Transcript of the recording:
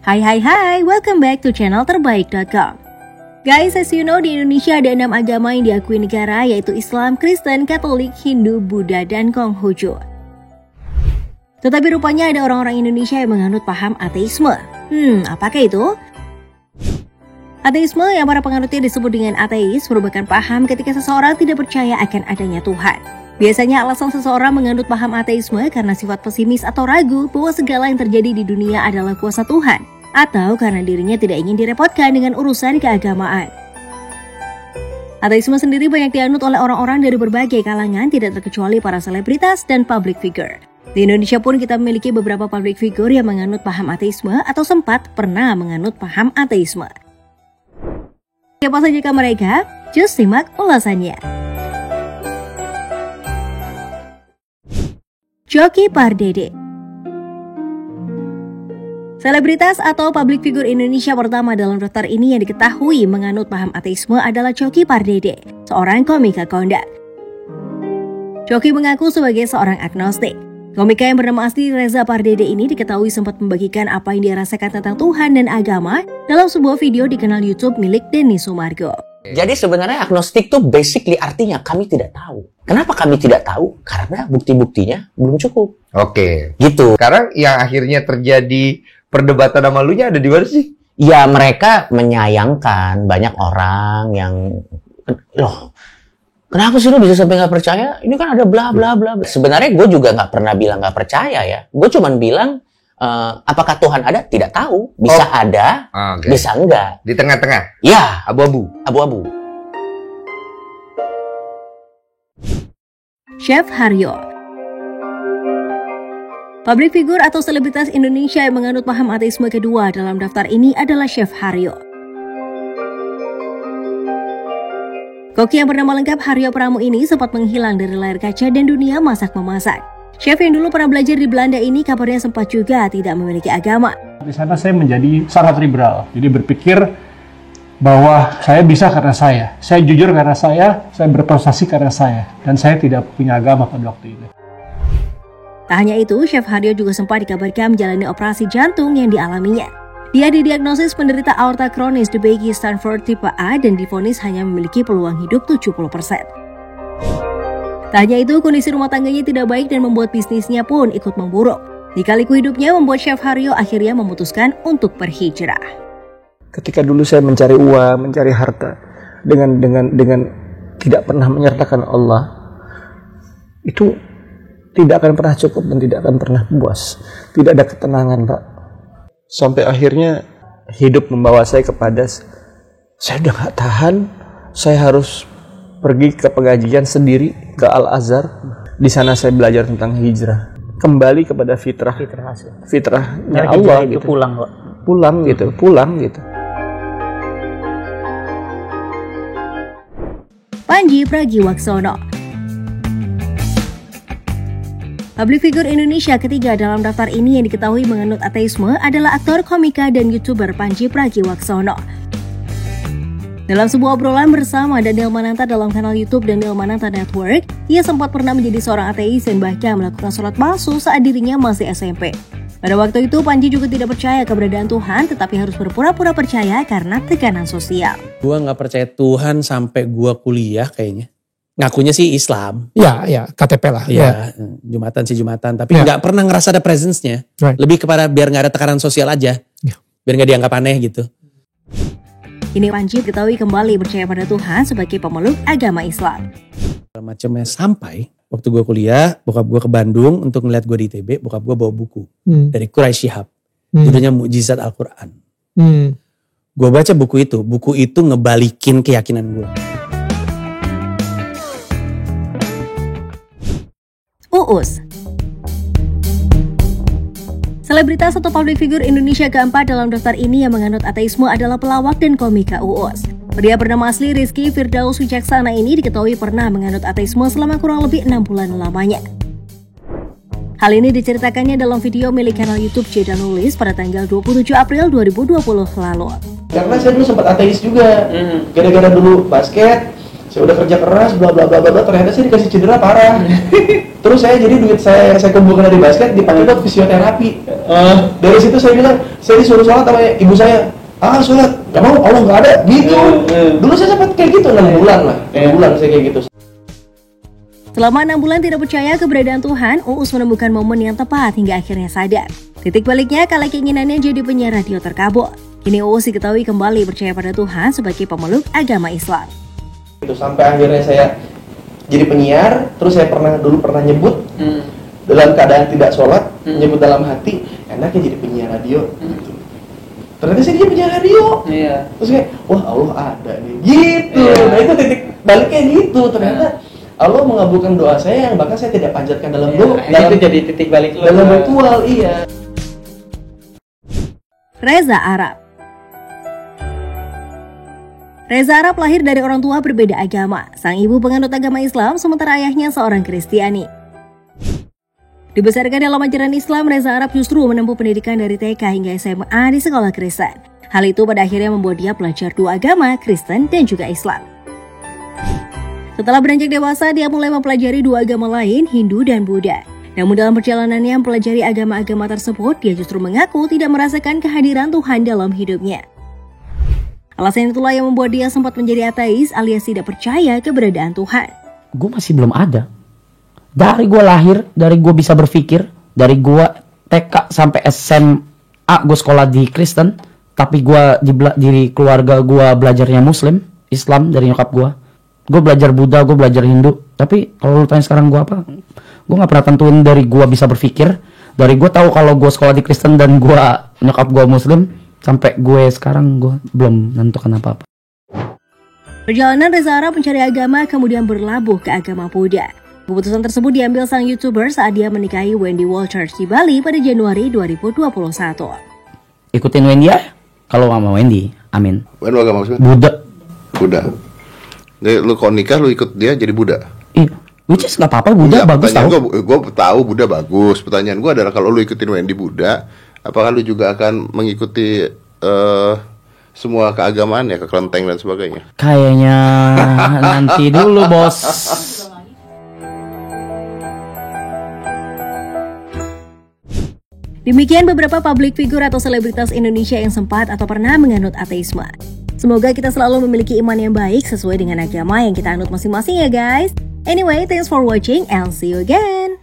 Hai, welcome back to channel terbaik.com. Guys, as you know, di Indonesia ada 6 agama yang diakui negara, yaitu Islam, Kristen, Katolik, Hindu, Buddha, dan Konghucu. Tetapi rupanya ada orang-orang Indonesia yang menganut paham ateisme. Apakah itu? Ateisme yang para penganutnya disebut dengan ateis merupakan paham ketika seseorang tidak percaya akan adanya Tuhan. Biasanya alasan seseorang menganut paham ateisme karena sifat pesimis atau ragu bahwa segala yang terjadi di dunia adalah kuasa Tuhan, atau karena dirinya tidak ingin direpotkan dengan urusan keagamaan. Ateisme sendiri banyak dianut oleh orang-orang dari berbagai kalangan, tidak terkecuali para selebritas dan public figure. Di Indonesia pun kita memiliki beberapa public figure yang menganut paham ateisme atau sempat pernah menganut paham ateisme. Siapa saja mereka? Just simak ulasannya. Choky Pardede. Selebritas atau public figure Indonesia pertama dalam daftar ini yang diketahui menganut paham ateisme adalah Choky Pardede, seorang komika kondang. Choky mengaku sebagai seorang agnostik. Komika yang bernama asli Reza Pardede ini diketahui sempat membagikan apa yang dia rasakan tentang Tuhan dan agama dalam sebuah video di kanal YouTube milik Denny Sumargo. Jadi sebenarnya agnostik itu basically artinya kami tidak tahu. Kenapa kami tidak tahu? Karena bukti-buktinya belum cukup. Oke. Gitu. Sekarang yang akhirnya terjadi perdebatan sama lu nya ada di mana sih? Ya mereka menyayangkan banyak orang yang loh, kenapa sih lu bisa sampai nggak percaya? Ini kan ada bla bla bla. Sebenarnya gue juga nggak pernah bilang nggak percaya ya. Gue cuman bilang apakah Tuhan ada? Tidak tahu. Bisa ada, bisa enggak. Di tengah-tengah? Ya. Abu-abu? Abu-abu. Chef Haryo. Public figure atau selebritas Indonesia yang menganut paham ateisme kedua dalam daftar ini adalah Chef Haryo. Koki yang bernama lengkap Haryo Pramu ini sempat menghilang dari layar kaca dan dunia masak-memasak. Chef yang dulu pernah belajar di Belanda ini kabarnya sempat juga tidak memiliki agama. Di sana saya menjadi sangat liberal, jadi berpikir bahwa saya bisa karena saya jujur karena saya berprestasi karena saya, dan saya tidak punya agama pada waktu itu. Tak hanya itu, Chef Haryo juga sempat dikabarkan menjalani operasi jantung yang dialaminya. Dia didiagnosis penderita aorta kronis DeBakey Stanford tipe A dan divonis hanya memiliki peluang hidup 70%. Tak hanya itu, kondisi rumah tangganya tidak baik dan membuat bisnisnya pun ikut memburuk. Lika-liku hidupnya membuat Chef Haryo akhirnya memutuskan untuk berhijrah. Ketika dulu saya mencari uang, mencari harta dengan tidak pernah menyertakan Allah, itu tidak akan pernah cukup dan tidak akan pernah puas. Tidak ada ketenangan, Pak. Sampai akhirnya hidup membawa saya kepada saya udah gak tahan, saya harus pergi ke pengajian sendiri ke Al-Azhar. Di sana saya belajar tentang hijrah, kembali kepada fitrahnya Allah gitu. Pulang gitu. Pandji Pragiwaksono. Public figure Indonesia ketiga dalam daftar ini yang diketahui menganut ateisme adalah aktor, komika, dan YouTuber Pandji Pragiwaksono. Dalam sebuah obrolan bersama Daniel Mananta dalam kanal YouTube Daniel Mananta Network, ia sempat pernah menjadi seorang ateis dan bahkan melakukan sholat palsu saat dirinya masih SMP. Pada waktu itu, Pandji juga tidak percaya keberadaan Tuhan, tetapi harus berpura-pura percaya karena tekanan sosial. Gua nggak percaya Tuhan sampai gua kuliah kayaknya. Ngakunya sih Islam. Ya, KTP lah. Ya, Jumatan. Tapi nggak pernah ngerasa ada presence-nya. Right. Lebih kepada biar nggak ada tekanan sosial aja. Biar nggak dianggap aneh gitu. Kini Pandji diketahui kembali percaya pada Tuhan sebagai pemeluk agama Islam. Macamnya sampai waktu gue kuliah, bokap gue ke Bandung untuk ngeliat gue di ITB, bokap gue bawa buku dari Quraisy Shihab. Judulnya Mukjizat Al-Quran. Gue baca buku itu ngebalikin keyakinan gue. Uus. Selebritas atau public figure Indonesia keempat dalam daftar ini yang menganut ateisme adalah pelawak dan komika Uus. Pria bernama asli Rizky Firdaus Wicaksana ini diketahui pernah menganut ateisme selama kurang lebih 6 bulan lamanya. Hal ini diceritakannya dalam video milik kanal YouTube Jeda Nulis pada tanggal 27 April 2020 lalu. Karena saya dulu sempat ateis juga, gara-gara dulu basket, saya udah kerja keras, bla bla bla bla, ternyata saya dikasih cedera parah. Terus saya jadi duit saya yang saya kumpulkan dari basket dipakai buat fisioterapi. Dari situ saya bilang, saya disuruh sholat sama ibu saya. Sholat, gak mau, Allah gak ada, gitu. Dulu saya sempat kayak gitu, 6 bulan lah. 6 bulan saya kayak gitu. Selama 6 bulan tidak percaya keberadaan Tuhan, Uus menemukan momen yang tepat hingga akhirnya sadar. Titik baliknya kala keinginannya jadi penyiar radio terkabul. Kini Uus diketahui kembali percaya pada Tuhan sebagai pemeluk agama Islam. Sampai akhirnya saya jadi penyiar, terus saya dulu pernah nyebut dalam keadaan tidak sholat, nyebut dalam hati, enaknya jadi penyiar radio. Ternyata saya jadi penyiar radio. Terus kayak, wah Allah ada nih, gitu. Nah itu titik baliknya gitu, ternyata Allah mengabulkan doa saya yang bahkan saya tidak panjatkan dalam doa. Itu jadi titik balik dalam ritual, iya. Reza Arab. Reza Arab lahir dari orang tua berbeda agama. Sang ibu penganut agama Islam, sementara ayahnya seorang Kristiani. Dibesarkan dalam ajaran Islam, Reza Arab justru menempuh pendidikan dari TK hingga SMA di sekolah Kristen. Hal itu pada akhirnya membuat dia belajar dua agama, Kristen dan juga Islam. Setelah beranjak dewasa, dia mulai mempelajari dua agama lain, Hindu dan Buddha. Namun dalam perjalanannya mempelajari agama-agama tersebut, dia justru mengaku tidak merasakan kehadiran Tuhan dalam hidupnya. Alasan itulah yang membuat dia sempat menjadi ateis alias tidak percaya keberadaan Tuhan. Gue masih belum ada. Dari gue lahir, dari gue bisa berpikir, dari gue TK sampai SMA gue sekolah di Kristen, tapi gue di keluarga gue belajarnya Muslim, Islam dari nyokap gue. Gue belajar Buddha, gue belajar Hindu. Tapi kalau lu tanya sekarang gue apa? Gue gak pernah tentuin dari gue bisa berpikir. Dari gue tahu kalau gue sekolah di Kristen dan gue nyokap gue Muslim. Sampai gue sekarang gue belum menentukan apa-apa. Perjalanan Reza Arab mencari agama kemudian berlabuh ke agama Buddha. Keputusan tersebut diambil sang YouTuber saat dia menikahi Wendy Walters di Bali pada Januari 2021. Ikutin Wendy ya? Kalau sama Wendy, amin. Wendy agama maksudnya? Buddha. Jadi lu kalau nikah lu ikut dia jadi Buddha? Iya. Which is gak apa-apa, Buddha bagus tau. Gue tahu Buddha bagus. Pertanyaan gue adalah kalau lu ikutin Wendy Buddha, apakah lu juga akan mengikuti semua keagamaan ya, ke kelenteng dan sebagainya? Kayaknya nanti dulu bos. Demikian beberapa public figure atau selebritas Indonesia yang sempat atau pernah menganut ateisme. Semoga kita selalu memiliki iman yang baik sesuai dengan agama yang kita anut masing-masing ya guys. Anyway, thanks for watching and see you again.